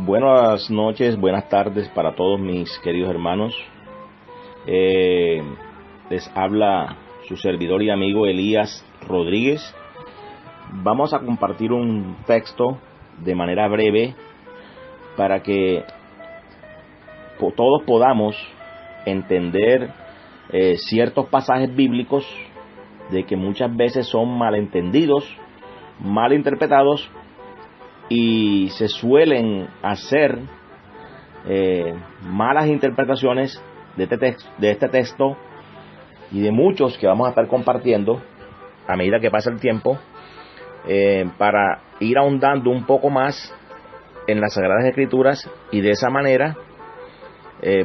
Buenas noches, buenas tardes para todos mis queridos hermanos. Les habla su servidor y amigo Elías Rodríguez. Vamos a compartir un texto de manera breve para que todos podamos entender ciertos pasajes bíblicos de que muchas veces son malentendidos, malinterpretados y se suelen hacer malas interpretaciones de este texto y de muchos que vamos a estar compartiendo a medida que pasa el tiempo, para ir ahondando un poco más en las Sagradas Escrituras y de esa manera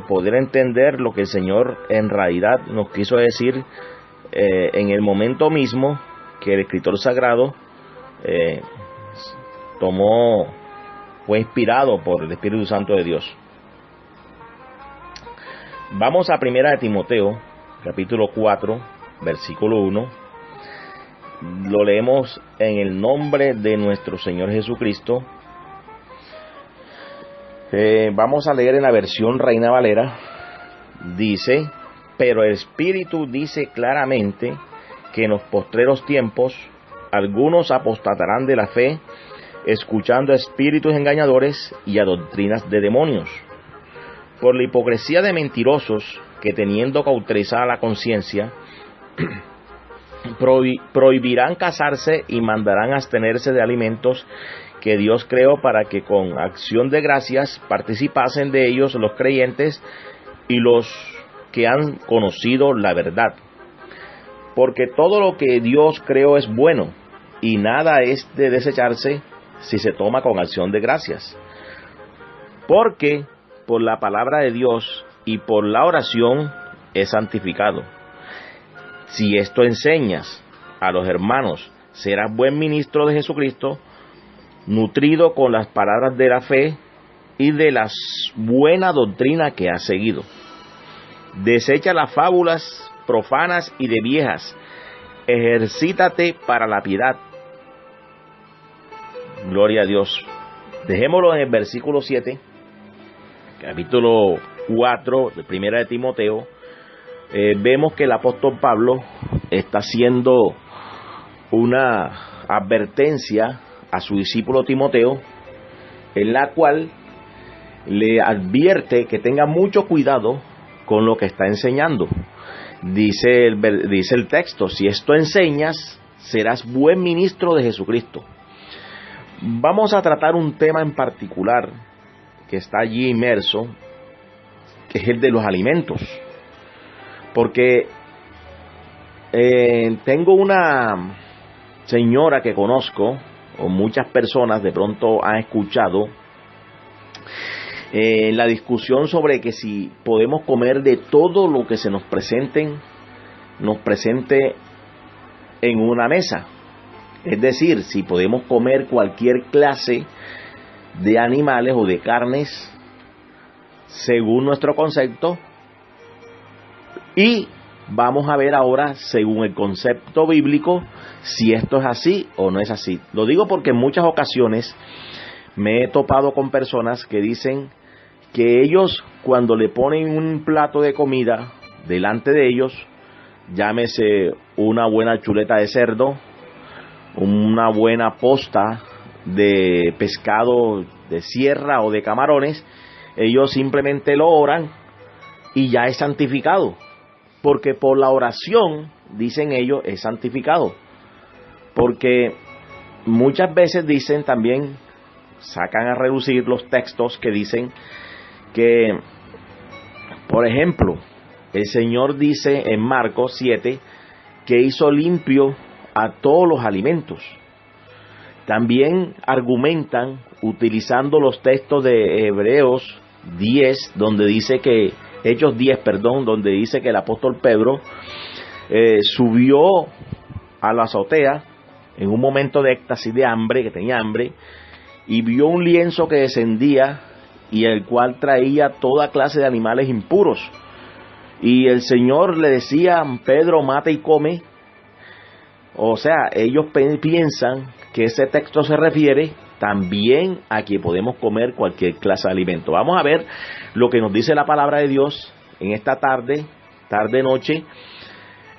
poder entender lo que el Señor en realidad nos quiso decir en el momento mismo que el escritor sagrado fue inspirado por el Espíritu Santo de Dios. Vamos a 1 de Timoteo, capítulo 4, versículo 1. Lo leemos en el nombre de nuestro Señor Jesucristo. Vamos a leer en la versión Reina Valera. Dice: pero el Espíritu dice claramente que en los postreros tiempos algunos apostatarán de la fe, escuchando a espíritus engañadores y a doctrinas de demonios, por la hipocresía de mentirosos que, teniendo cauterizada la conciencia, prohibirán casarse y mandarán abstenerse de alimentos que Dios creó, para que con acción de gracias participasen de ellos los creyentes y los que han conocido la verdad. Porque todo lo que Dios creó es bueno, y nada es de desecharse si se toma con acción de gracias. Porque por la palabra de Dios y por la oración es santificado. Si esto enseñas a los hermanos, serás buen ministro de Jesucristo, nutrido con las palabras de la fe y de la buena doctrina que has seguido. Desecha las fábulas profanas y de viejas, ejercítate para la piedad. Gloria a Dios. Dejémoslo en el versículo 7, capítulo 4 de 1 de Timoteo. Vemos que el apóstol Pablo está haciendo una advertencia a su discípulo Timoteo, en la cual le advierte que tenga mucho cuidado con lo que está enseñando. Dice el texto: si esto enseñas, serás buen ministro de Jesucristo. Vamos a tratar un tema en particular que está allí inmerso, que es el de los alimentos. Porque tengo una señora que conozco, o muchas personas de pronto han escuchado la discusión sobre que si podemos comer de todo lo que se nos presente en una mesa. Es decir, si podemos comer cualquier clase de animales o de carnes según nuestro concepto. Y vamos a ver ahora, según el concepto bíblico, si esto es así o no es así. Lo digo porque en muchas ocasiones me he topado con personas que dicen que ellos, cuando le ponen un plato de comida delante de ellos, llámese una buena chuleta de cerdo, una buena posta de pescado de sierra o de camarones, ellos simplemente lo oran y ya es santificado. Porque por la oración, dicen ellos, es santificado. Porque muchas veces dicen también, sacan a relucir los textos que dicen que, por ejemplo, el Señor dice en Marcos 7 que hizo limpio a todos los alimentos. También argumentan utilizando los textos de Hebreos 10, donde dice que Hechos 10, donde dice que el apóstol Pedro subió a la azotea en un momento de éxtasis de hambre, que tenía hambre, y vio un lienzo que descendía y el cual traía toda clase de animales impuros. Y el Señor le decía: Pedro, mata y come. O sea, ellos piensan que ese texto se refiere también a que podemos comer cualquier clase de alimento. Vamos a ver lo que nos dice la palabra de Dios en esta tarde-noche,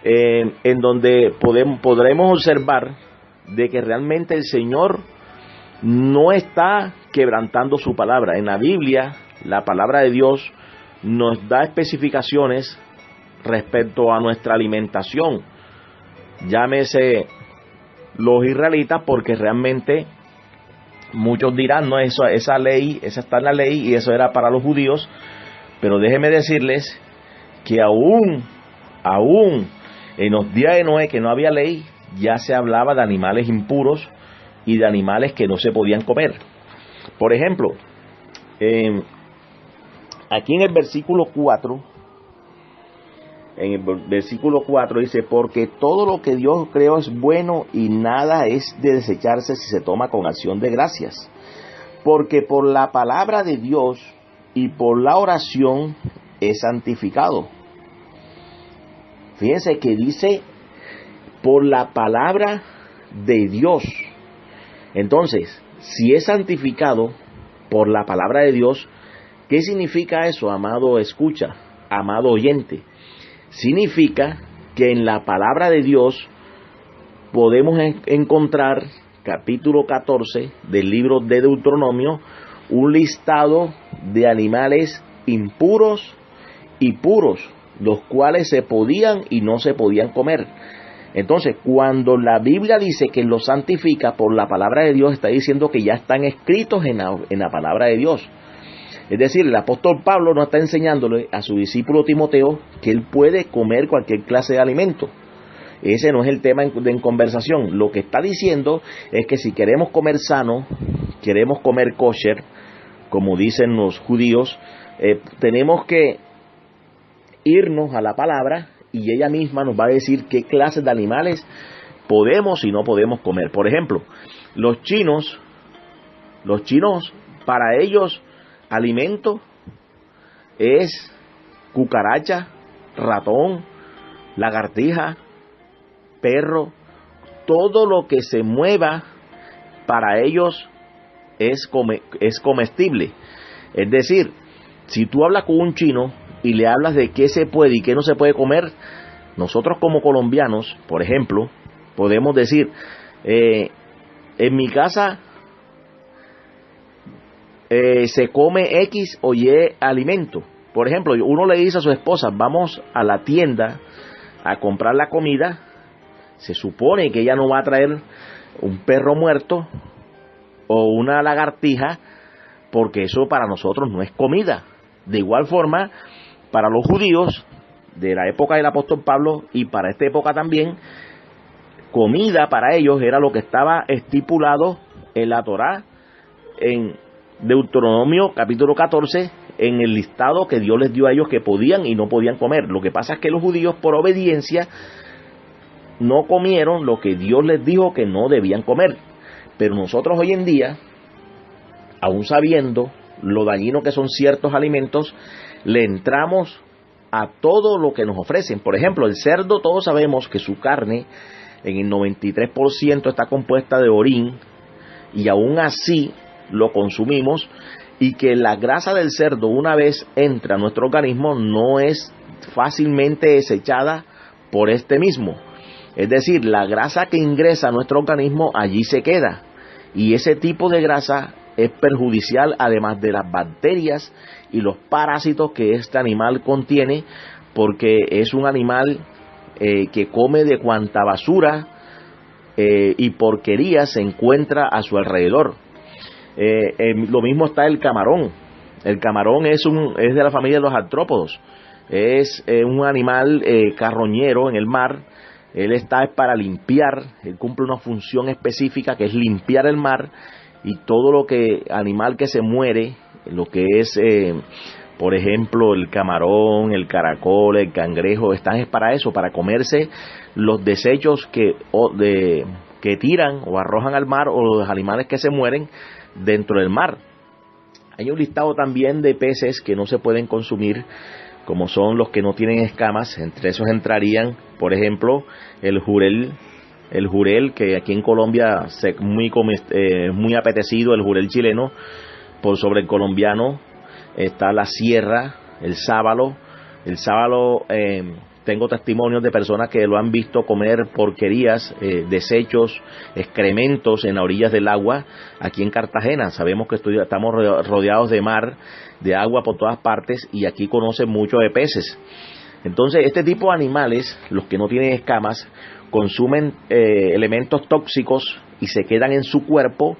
en donde podremos observar de que realmente el Señor no está quebrantando su palabra. En la Biblia, la palabra de Dios nos da especificaciones respecto a nuestra alimentación. Llámese los israelitas, porque realmente muchos dirán, no, esa ley, esa está en la ley y eso era para los judíos, pero déjenme decirles que aún en los días de Noé, que no había ley, ya se hablaba de animales impuros y de animales que no se podían comer. Por ejemplo, aquí en el versículo 4, dice: porque todo lo que Dios creó es bueno y nada es de desecharse si se toma con acción de gracias. Porque por la palabra de Dios y por la oración es santificado. Fíjense que dice por la palabra de Dios. Entonces, si es santificado por la palabra de Dios, ¿qué significa eso, amado escucha, amado oyente? Significa que en la palabra de Dios podemos encontrar, capítulo 14 del libro de Deuteronomio, un listado de animales impuros y puros, los cuales se podían y no se podían comer. Entonces, cuando la Biblia dice que los santifica por la palabra de Dios, está diciendo que ya están escritos en la palabra de Dios. Es decir, el apóstol Pablo no está enseñándole a su discípulo Timoteo que él puede comer cualquier clase de alimento. Ese no es el tema en conversación. Lo que está diciendo es que si queremos comer sano, queremos comer kosher, como dicen los judíos, tenemos que irnos a la palabra y ella misma nos va a decir qué clases de animales podemos y no podemos comer. Por ejemplo, los chinos, para ellos, alimento es cucaracha, ratón, lagartija, perro, todo lo que se mueva para ellos es comestible. Es decir, si tú hablas con un chino y le hablas de qué se puede y qué no se puede comer, nosotros como colombianos, por ejemplo, podemos decir, en mi casa se come X o Y alimento. Por ejemplo, uno le dice a su esposa: vamos a la tienda a comprar la comida. Se supone que ella no va a traer un perro muerto o una lagartija, porque eso para nosotros no es comida. De igual forma, para los judíos de la época del apóstol Pablo y para esta época también, comida para ellos era lo que estaba estipulado en la Torá, en Deuteronomio capítulo 14, en el listado que Dios les dio a ellos que podían y no podían comer. Lo que pasa es que los judíos, por obediencia, no comieron lo que Dios les dijo que no debían comer. Pero nosotros hoy en día, aún sabiendo lo dañino que son ciertos alimentos, le entramos a todo lo que nos ofrecen. Por ejemplo, el cerdo, todos sabemos que su carne en el 93% está compuesta de orín, y aún así lo consumimos, y que la grasa del cerdo, una vez entra a nuestro organismo, no es fácilmente desechada por este mismo. Es decir, la grasa que ingresa a nuestro organismo allí se queda, y ese tipo de grasa es perjudicial, además de las bacterias y los parásitos que este animal contiene, porque es un animal que come de cuanta basura y porquería se encuentra a su alrededor. Lo mismo está el camarón. El camarón es de la familia de los artrópodos. Es un animal carroñero en el mar. Él está para limpiar. Él cumple una función específica que es limpiar el mar, y todo animal que se muere, lo que es por ejemplo el camarón, el caracol, el cangrejo, están para eso, para comerse los desechos que tiran o arrojan al mar, o los animales que se mueren dentro del mar. Hay un listado también de peces que no se pueden consumir, como son los que no tienen escamas. Entre esos entrarían, por ejemplo, el jurel, el jurel, que aquí en Colombia es muy apetecido, el jurel chileno, por sobre el colombiano. Está la sierra, el sábalo. El sábalo, tengo testimonios de personas que lo han visto comer porquerías, desechos, excrementos en las orillas del agua, aquí en Cartagena. Sabemos que estamos rodeados de mar, de agua por todas partes, y aquí conocen mucho de peces. Entonces, este tipo de animales, los que no tienen escamas, consumen elementos tóxicos y se quedan en su cuerpo,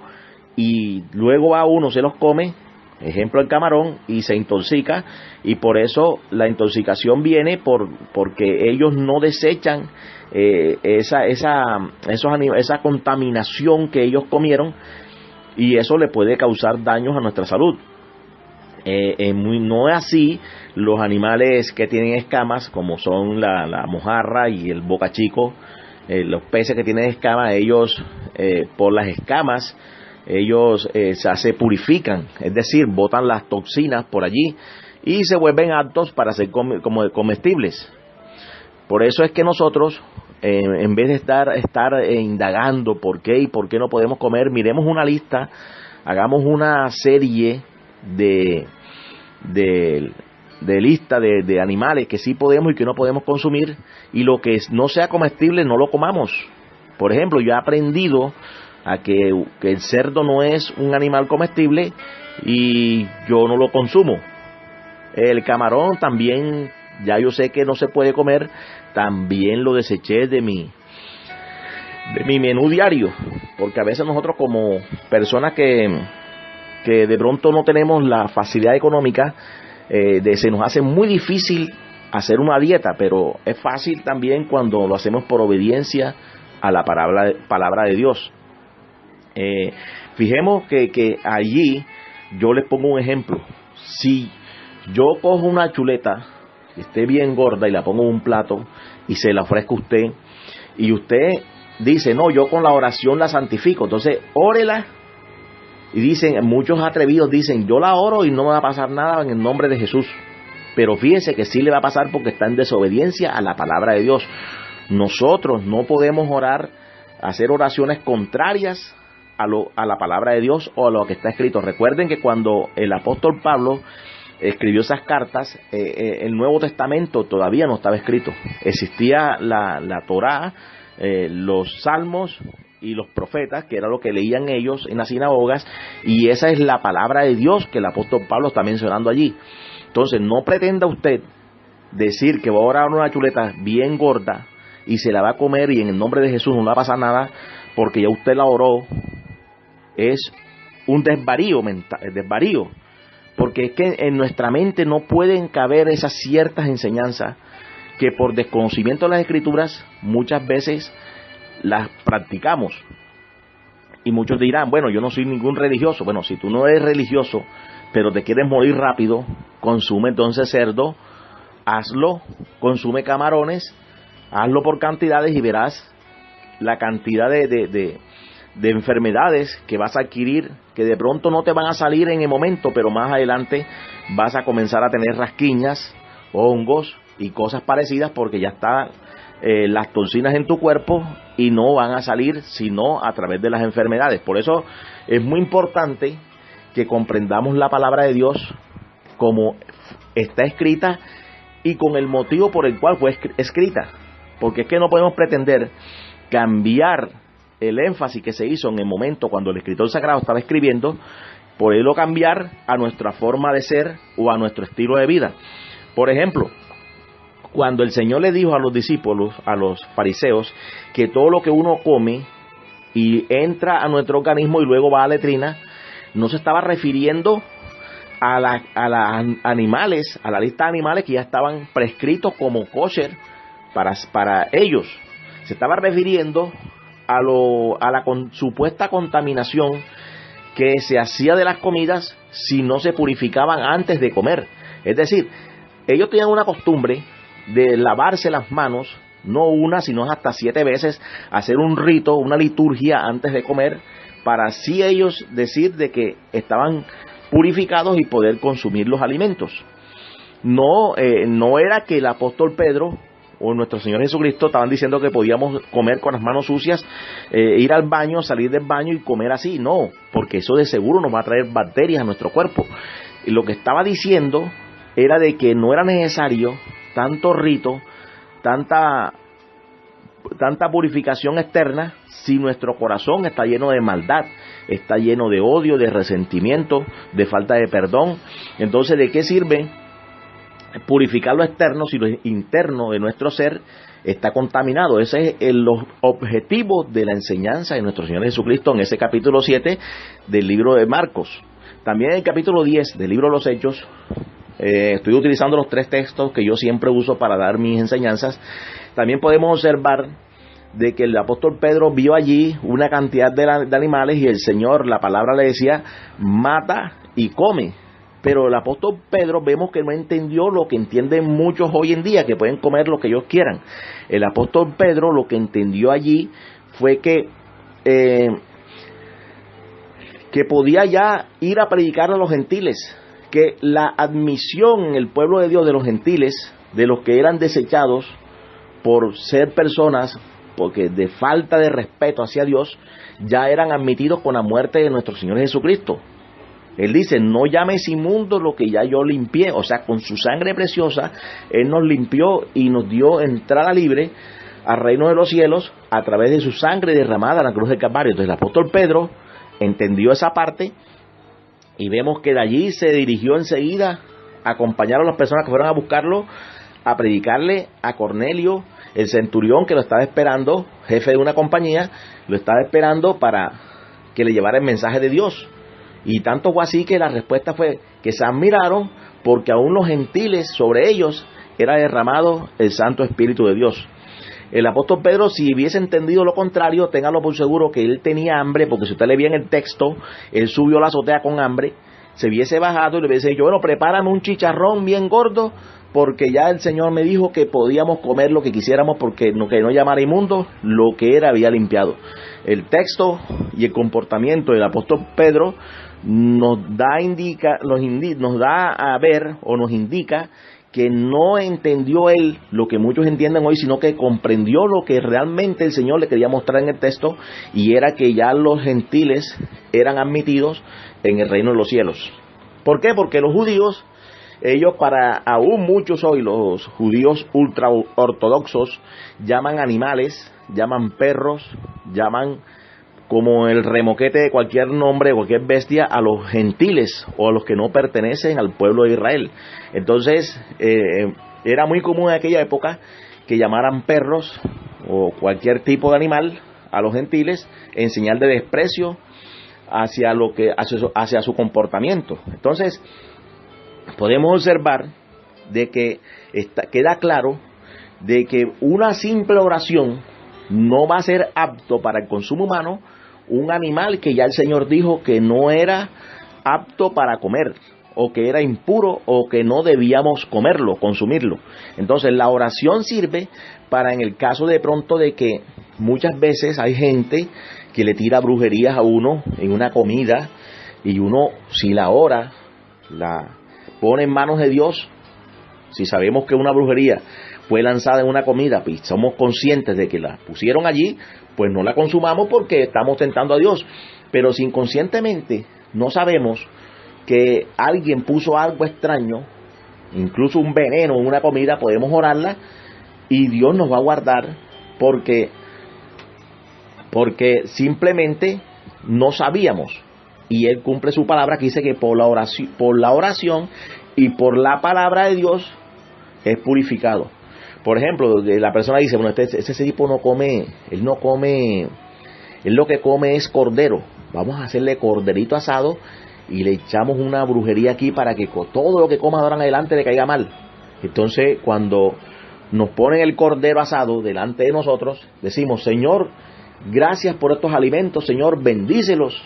y luego a uno se los come, ejemplo el camarón, y se intoxica, y por eso la intoxicación viene porque ellos no desechan esa contaminación que ellos comieron, y eso le puede causar daños a nuestra salud. No es así los animales que tienen escamas, como son la mojarra y el bocachico. Los peces que tienen escamas, ellos por las escamas ellos se purifican, es decir, botan las toxinas por allí y se vuelven aptos para ser como comestibles. Por eso es que nosotros, en vez de estar indagando por qué y por qué no podemos comer, miremos una lista, hagamos una serie de lista de animales que sí podemos y que no podemos consumir, y lo que no sea comestible no lo comamos. Por ejemplo, yo he aprendido a que el cerdo no es un animal comestible y yo no lo consumo. El camarón también, ya yo sé que no se puede comer, también lo deseché de mi menú diario, porque a veces nosotros, como personas que de pronto no tenemos la facilidad económica, se nos hace muy difícil hacer una dieta, pero es fácil también cuando lo hacemos por obediencia a la palabra de Dios. Fijemos que allí yo les pongo un ejemplo. Si yo cojo una chuleta que esté bien gorda y la pongo en un plato y se la ofrezco a usted, y usted dice, no, yo con la oración la santifico, entonces órela. Y dicen, muchos atrevidos dicen, yo la oro y no me va a pasar nada en el nombre de Jesús. Pero fíjense que sí le va a pasar, porque está en desobediencia a la palabra de Dios. Nosotros no podemos orar, hacer oraciones contrarias a la palabra de Dios o a lo que está escrito. Recuerden que cuando el apóstol Pablo escribió esas cartas, el Nuevo Testamento todavía no estaba escrito. Existía la Torá, los salmos y los profetas, que era lo que leían ellos en las sinagogas, y esa es la palabra de Dios que el apóstol Pablo está mencionando allí. Entonces, no pretenda usted decir que va a orar una chuleta bien gorda y se la va a comer y en el nombre de Jesús no le va a pasar nada porque ya usted la oró. Es un desvarío mental, desvarío, porque es que en nuestra mente no pueden caber esas ciertas enseñanzas que por desconocimiento de las Escrituras muchas veces las practicamos. Y muchos dirán, bueno, yo no soy ningún religioso. Bueno, si tú no eres religioso pero te quieres morir rápido, consume entonces cerdo, hazlo, consume camarones, hazlo por cantidades y verás la cantidad de enfermedades que vas a adquirir, que de pronto no te van a salir en el momento, pero más adelante vas a comenzar a tener rasquiñas, hongos y cosas parecidas, porque ya están las toxinas en tu cuerpo y no van a salir sino a través de las enfermedades. Por eso es muy importante que comprendamos la palabra de Dios como está escrita y con el motivo por el cual fue escrita, porque es que no podemos pretender cambiar el énfasis que se hizo en el momento cuando el escritor sagrado estaba escribiendo, poderlo cambiar a nuestra forma de ser o a nuestro estilo de vida. Por ejemplo, cuando el Señor le dijo a los discípulos, a los fariseos, que todo lo que uno come y entra a nuestro organismo y luego va a la letrina, no se estaba refiriendo a las animales, a la lista de animales que ya estaban prescritos como kosher para ellos. Se estaba refiriendo a la supuesta contaminación que se hacía de las comidas si no se purificaban antes de comer. Es decir, ellos tenían una costumbre de lavarse las manos, no una, sino hasta 7 veces, hacer un rito, una liturgia antes de comer, para así ellos decir de que estaban purificados y poder consumir los alimentos. No era que el apóstol Pedro o nuestro Señor Jesucristo estaban diciendo que podíamos comer con las manos sucias, ir al baño, salir del baño y comer así. No, porque eso de seguro nos va a traer bacterias a nuestro cuerpo. Y lo que estaba diciendo era de que no era necesario tanto rito, tanta purificación externa, si nuestro corazón está lleno de maldad, está lleno de odio, de resentimiento, de falta de perdón. Entonces, ¿de qué sirve purificar lo externo si lo interno de nuestro ser está contaminado? Ese es el objetivo de la enseñanza de nuestro Señor Jesucristo en ese capítulo 7 del libro de Marcos. También en el capítulo 10 del libro de los Hechos, estoy utilizando los 3 textos que yo siempre uso para dar mis enseñanzas. También podemos observar de que el apóstol Pedro vio allí una cantidad de animales y el Señor, la palabra le decía, mata y come. Pero el apóstol Pedro vemos que no entendió lo que entienden muchos hoy en día, que pueden comer lo que ellos quieran. El apóstol Pedro lo que entendió allí fue que podía ya ir a predicar a los gentiles, que la admisión en el pueblo de Dios de los gentiles, de los que eran desechados por ser personas, porque de falta de respeto hacia Dios, ya eran admitidos con la muerte de nuestro Señor Jesucristo. Él dice, no llames inmundo lo que ya yo limpié. O sea, con su sangre preciosa, Él nos limpió y nos dio entrada libre al reino de los cielos a través de su sangre derramada en la cruz del Calvario. Entonces el apóstol Pedro entendió esa parte y vemos que de allí se dirigió enseguida a acompañar a las personas que fueron a buscarlo, a predicarle a Cornelio, el centurión que lo estaba esperando, jefe de una compañía, lo estaba esperando para que le llevara el mensaje de Dios. Y tanto fue así que la respuesta fue que se admiraron porque aún los gentiles sobre ellos era derramado el Santo Espíritu de Dios. El apóstol Pedro, si hubiese entendido lo contrario, téngalo por seguro que él tenía hambre, porque si usted le ve en el texto, él subió a la azotea con hambre, se hubiese bajado y le hubiese dicho, bueno, prepárame un chicharrón bien gordo, porque ya el Señor me dijo que podíamos comer lo que quisiéramos, porque que no llamara inmundo lo que era había limpiado. El texto y el comportamiento del apóstol Pedro nos da a ver o nos indica que no entendió él lo que muchos entienden hoy, sino que comprendió lo que realmente el Señor le quería mostrar en el texto, y era que ya los gentiles eran admitidos en el reino de los cielos. ¿Por qué? Porque los judíos, ellos, para aún muchos hoy, los judíos ultra ortodoxos, llaman animales, llaman perros, llaman como el remoquete de cualquier nombre, cualquier bestia, a los gentiles o a los que no pertenecen al pueblo de Israel. Entonces, era muy común en aquella época que llamaran perros o cualquier tipo de animal a los gentiles en señal de desprecio hacia su comportamiento. Entonces, podemos observar de que queda claro de que una simple oración no va a ser apto para el consumo humano, un animal que ya el Señor dijo que no era apto para comer, o que era impuro, o que no debíamos comerlo, consumirlo. Entonces la oración sirve para, en el caso de pronto de que muchas veces hay gente que le tira brujerías a uno en una comida, y uno, si la ora, la pone en manos de Dios, si sabemos que una brujería fue lanzada en una comida, pues somos conscientes de que la pusieron allí, pues no la consumamos porque estamos tentando a Dios. Pero si inconscientemente no sabemos que alguien puso algo extraño, incluso un veneno en una comida, podemos orarla y Dios nos va a guardar porque simplemente no sabíamos. Y Él cumple su palabra que dice que por la oración y por la palabra de Dios es purificado. Por ejemplo, la persona dice, bueno, ese tipo no come, él lo que come es cordero. Vamos a hacerle corderito asado y le echamos una brujería aquí para que todo lo que coma de ahora en adelante le caiga mal. Entonces, cuando nos ponen el cordero asado delante de nosotros, decimos, Señor, gracias por estos alimentos, Señor, bendícelos,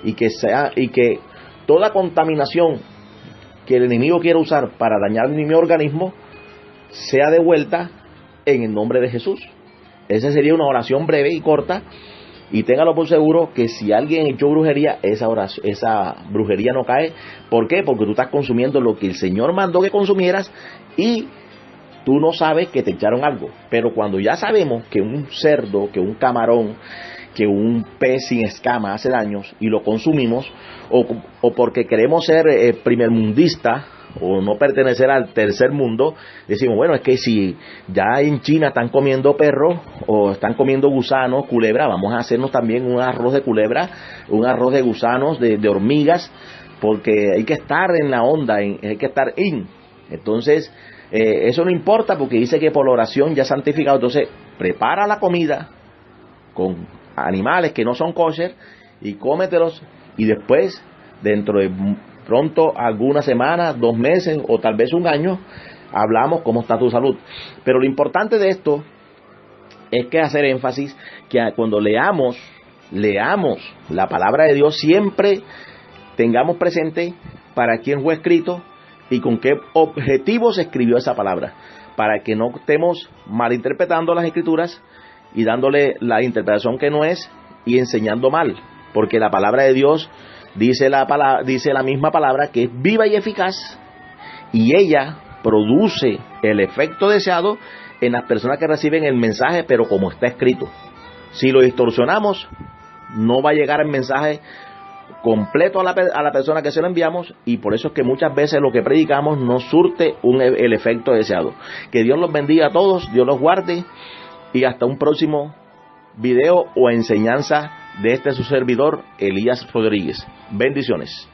y que toda contaminación que el enemigo quiera usar para dañar mi organismo sea devuelta en el nombre de Jesús. Esa sería una oración breve y corta, y téngalo por seguro que si alguien echó brujería, esa brujería no cae. ¿Por qué? Porque tú estás consumiendo lo que el Señor mandó que consumieras, y tú no sabes que te echaron algo. Pero cuando ya sabemos que un cerdo, que un camarón, que un pez sin escama hace daños y lo consumimos, o porque queremos ser primermundistas o no pertenecer al tercer mundo, decimos, bueno, es que si ya en China están comiendo perros o están comiendo gusanos, culebra, vamos a hacernos también un arroz de culebra, un arroz de gusanos, de hormigas, porque hay que estar en la onda, hay que estar Entonces, eso no importa porque dice que por la oración ya santificado. Entonces, prepara la comida con animales que no son kosher y cómetelos, y después, dentro de pronto, algunas semanas, 2 meses o tal vez un año, hablamos cómo está tu salud. Pero lo importante de esto es que hacer énfasis que cuando leamos la palabra de Dios, siempre tengamos presente para quién fue escrito y con qué objetivo se escribió esa palabra, para que no estemos malinterpretando las escrituras y dándole la interpretación que no es y enseñando mal, porque la palabra de Dios dice la misma palabra que es viva y eficaz, y ella produce el efecto deseado en las personas que reciben el mensaje, pero como está escrito. Si lo distorsionamos, no va a llegar el mensaje completo a la persona que se lo enviamos, y por eso es que muchas veces lo que predicamos no surte el efecto deseado. Que Dios los bendiga a todos, Dios los guarde, y hasta un próximo video o enseñanza de su servidor, Elías Rodríguez. Bendiciones.